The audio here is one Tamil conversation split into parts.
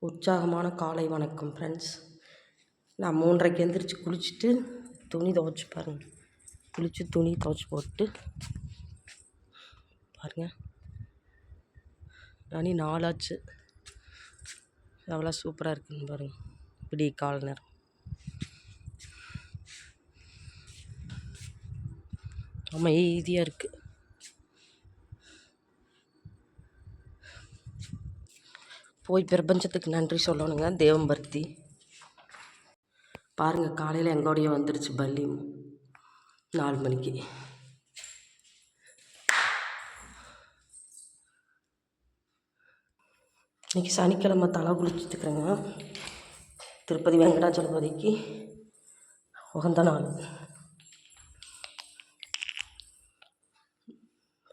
உற்சாகமான காலை வணக்கம் ஃப்ரெண்ட்ஸ். நான் 3:30க்கு எந்திரிச்சு குளிச்சுட்டு துணி துவைச்சி பாருங்கள். குளித்து துணி துவைச்சி போட்டு பாருங்கள், மணி 4 ஆச்சு. எவ்வளோ சூப்பராக இருக்குன்னு பாருங்கள். விடிய கால நேரம். அமைதியாக இருக்குது. போய் பிரபஞ்சத்துக்கு நன்றி சொல்லணுங்க. தேவம்பருத்தி பாருங்கள், காலையில் எங்கோடைய வந்துடுச்சு பள்ளி 4 மணிக்கு. இன்றைக்கி சனிக்கிழமை தலை குளிச்சுட்டுருக்குறேங்க. திருப்பதி வெங்கடாச்சலபதிக்கு உகந்த நாள்.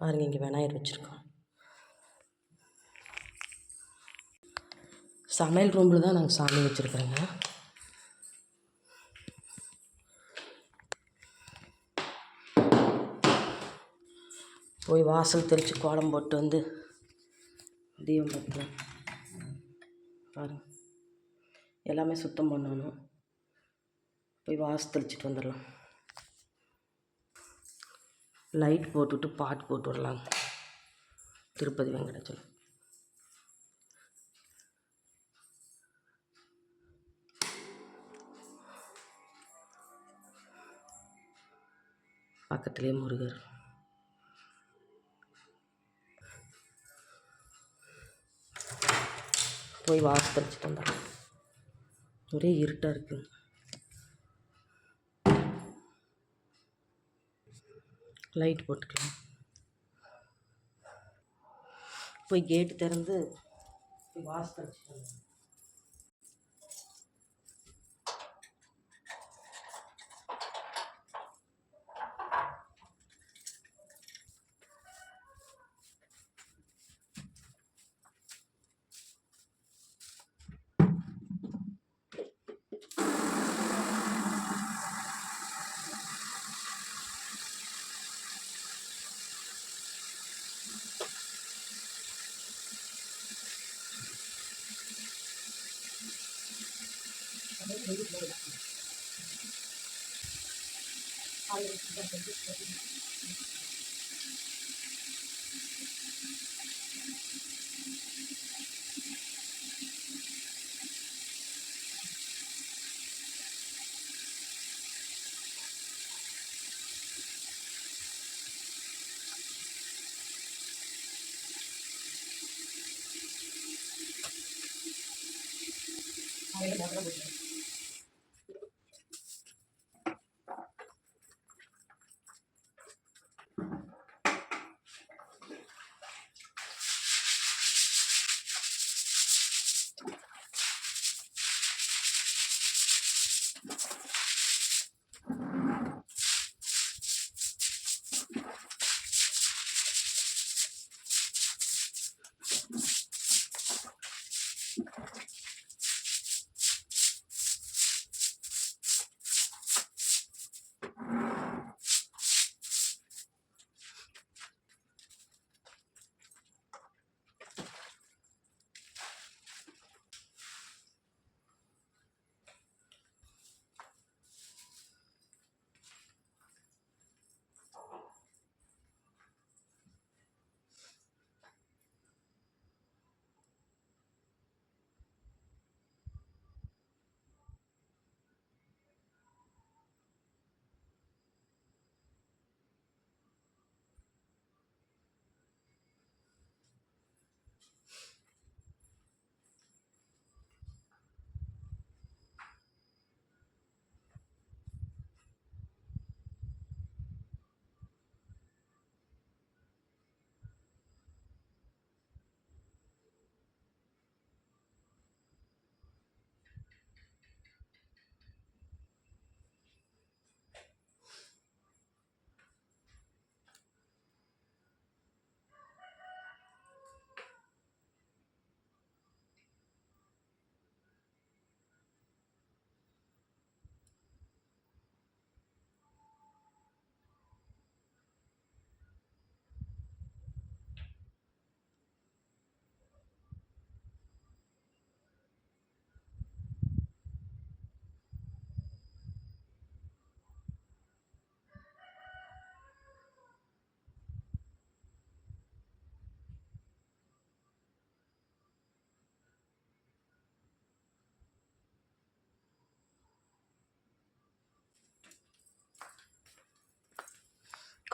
பாருங்கள், இங்கே விநாயகர் வச்சுருக்கோம். சமையல் ரூமில் தான் நாங்கள் சாமி வச்சுருக்குறோங்க. போய் வாசல் தெளித்து கோலம் போட்டு வந்து தீபம் பற்றலாம். பாருங்கள், எல்லாமே சுத்தம் பண்ணணும். போய் வாசல் தெளிச்சிட்டு வந்துடலாம். லைட் போட்டுவிட்டு பாட்டு போட்டு விடலாம். திருப்பதி வெங்கடாச்சலம் பக்கத்துலேயே முருகர். போய் வாசல் தெளிச்சிட்டு வந்துடலாம். ஒரே இருட்டாக இருக்குங்க. லைட் போட்டுக்கலாம். போய் கேட்டு திறந்து போய் வாசல் தெளிச்சிட்டு வந்துடலாம்.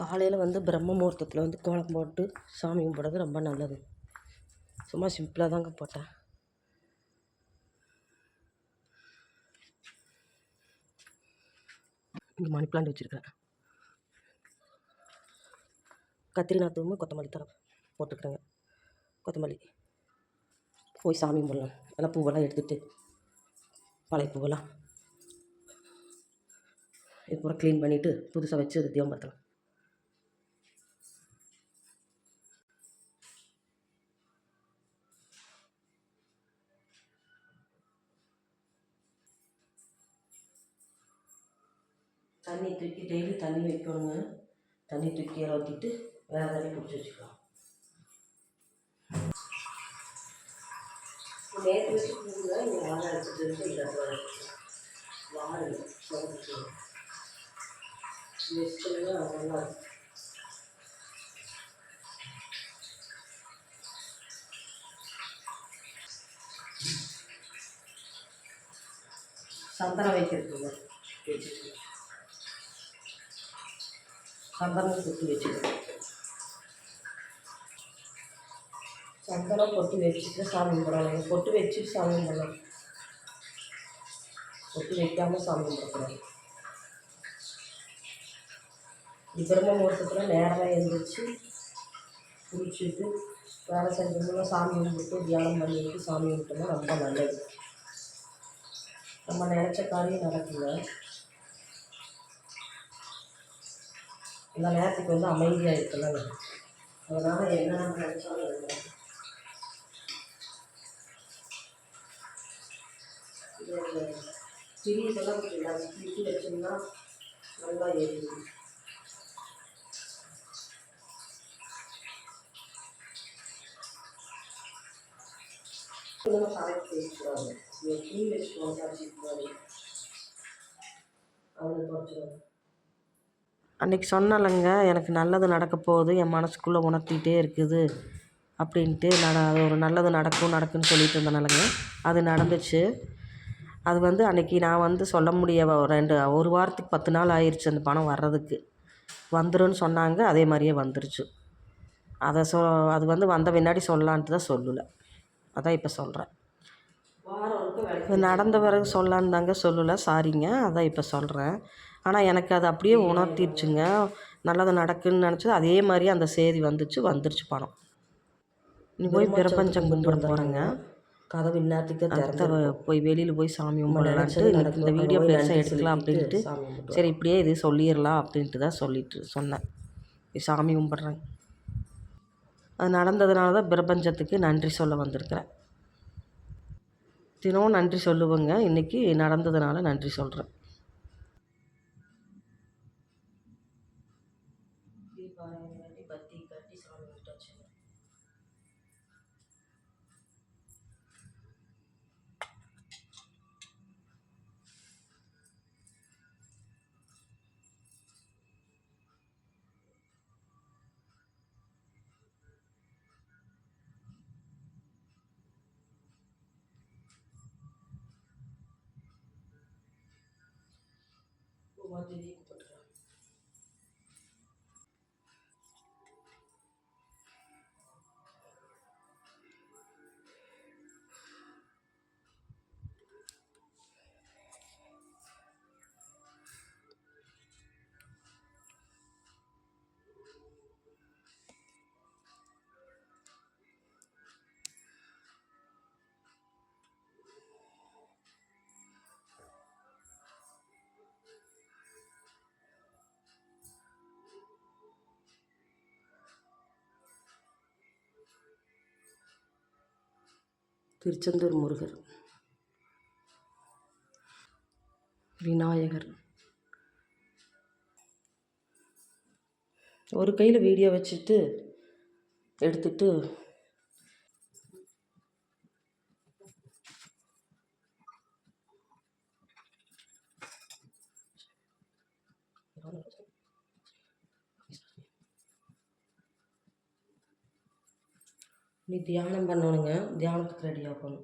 காலையில் வந்து பிரம்ம முகூர்த்தத்தில் வந்து கோலம் போட்டு சாமி கும்பிட்றது ரொம்ப நல்லது. சும்மா சிம்பிளாக தாங்க போட்டேன். இங்கே மணி பிளான்ட் வச்சுருக்கேன். கத்திரிக்காய் தூள் கொத்தமல்லி தரம் போட்டுக்கிறேங்க. கொத்தமல்லி போய் சாமி கும்பிடலாம். எல்லாம் பூவெல்லாம் எடுத்துகிட்டு பழைய பூவெல்லாம் இது பூரா க்ளீன் பண்ணிவிட்டு புதுசாக வச்சு அது தீபம் பற்றலாம். தண்ணி தூக்கி டெய்லி தண்ணி வைக்கணுங்க. தண்ணி தூக்கி இலை ஊற்றிட்டு வேறு தண்ணி பிடிச்சி வச்சுக்கலாம். நேற்று வச்சு பூங்க இங்கே வாழை எடுத்துகிட்டு வந்து இல்லை வாழை வச்சுட்டு நல்லா இருக்கும். சந்தனம் வைக்கிறதுங்க வச்சுட்டு சந்தனம் பொட்டு வச்சுக்கணும். சந்தனம் பொட்டு வச்சுட்டு சாமி கும்பிடணும். பொட்டு வச்சுட்டு சாமி கும்பிடணும். பொட்டு வைக்காமல் சாமி கும்பிடக்கூடாது. பிரம்ம முகூர்த்தத்தில் நேரமாக எழுந்திரிச்சு குளிச்சுட்டு வேலை செஞ்சோம்னா சாமி கும்பிட்டு தியானம் பண்ணிட்டு சாமி கும்பிட்டோம்னா ரொம்ப நல்லது. நம்ம நினச்ச காரியம் நடக்குங்க. இந்த நேரத்துக்கு வந்து அமைதியாக இருக்குல்லங்க, அதனால் என்ன நம்ம நினச்சாலும் இருக்கும். இந்த திரியெல்லாம் கொஞ்சம் நசுக்கிட்டு வச்சோம்னா நல்லா எரியுது. கரெக்ட் பேசுவாங்க. டீ வச்சுக்கோங்க சாப்பிட்டு அதில் குறைச்சிடுவாங்க. அன்றைக்கி சொன்னலைங்க, எனக்கு நல்லது நடக்க போகுது, என் மனசுக்குள்ளே உணர்த்திகிட்டே இருக்குது அப்படின்ட்டு. நான் அது ஒரு நல்லது நடக்குன்னு சொல்லிட்டு இருந்தேனாலங்க, அது நடந்துச்சு. அது வந்து அன்றைக்கி நான் வந்து சொல்ல ஒரு வாரத்துக்கு 10 நாள் ஆயிடுச்சு அந்த பணம் வர்றதுக்கு. வந்துருன்னு சொன்னாங்க, அதே மாதிரியே வந்துருச்சு. அது வந்து வந்த பின்னாடி சொல்லலான்ட்டு தான் சொல்லலை. அதான் இப்போ சொல்கிறேன். இது நடந்த பிறகு சொல்லலான்னு தாங்க சொல்லலை, சாரிங்க. அதான் இப்போ சொல்கிறேன். ஆனால் எனக்கு அது அப்படியே உணர்த்திடுச்சுங்க. நல்லது நடக்குன்னு நினச்சது அதே மாதிரி அந்த செய்தி வந்துருச்சு பணம். நீ போய் பிரபஞ்சம் கும்பிட போகிறேங்க. கதவு இந்நேரத்துக்கு போய் வெளியில் போய் சாமி கும்பிடலான்ட்டு எனக்கு இந்த வீடியோ பெருசாக எடுக்கலாம் அப்படின்ட்டு, சரி இப்படியே இது சொல்லிடலாம் அப்படின்ட்டு தான் சொன்னேன். சாமி கும்பிட்றேன். அது நடந்ததுனால தான் பிரபஞ்சத்துக்கு நன்றி சொல்ல வந்திருக்கிறேன். தினமும் நன்றி சொல்லுவேங்க, இன்றைக்கி நடந்ததுனால நன்றி சொல்கிறேன். பத்தி கட்டி சாமி விட்டாச்சு. திருச்செந்தூர் முருகர், விநாயகர். ஒரு கையில் வீடியோ வச்சுட்டு எடுத்துட்டு நீ தியானம் பண்ணணுங்க. தியானத்துக்கு ரெடி ஆகணும்.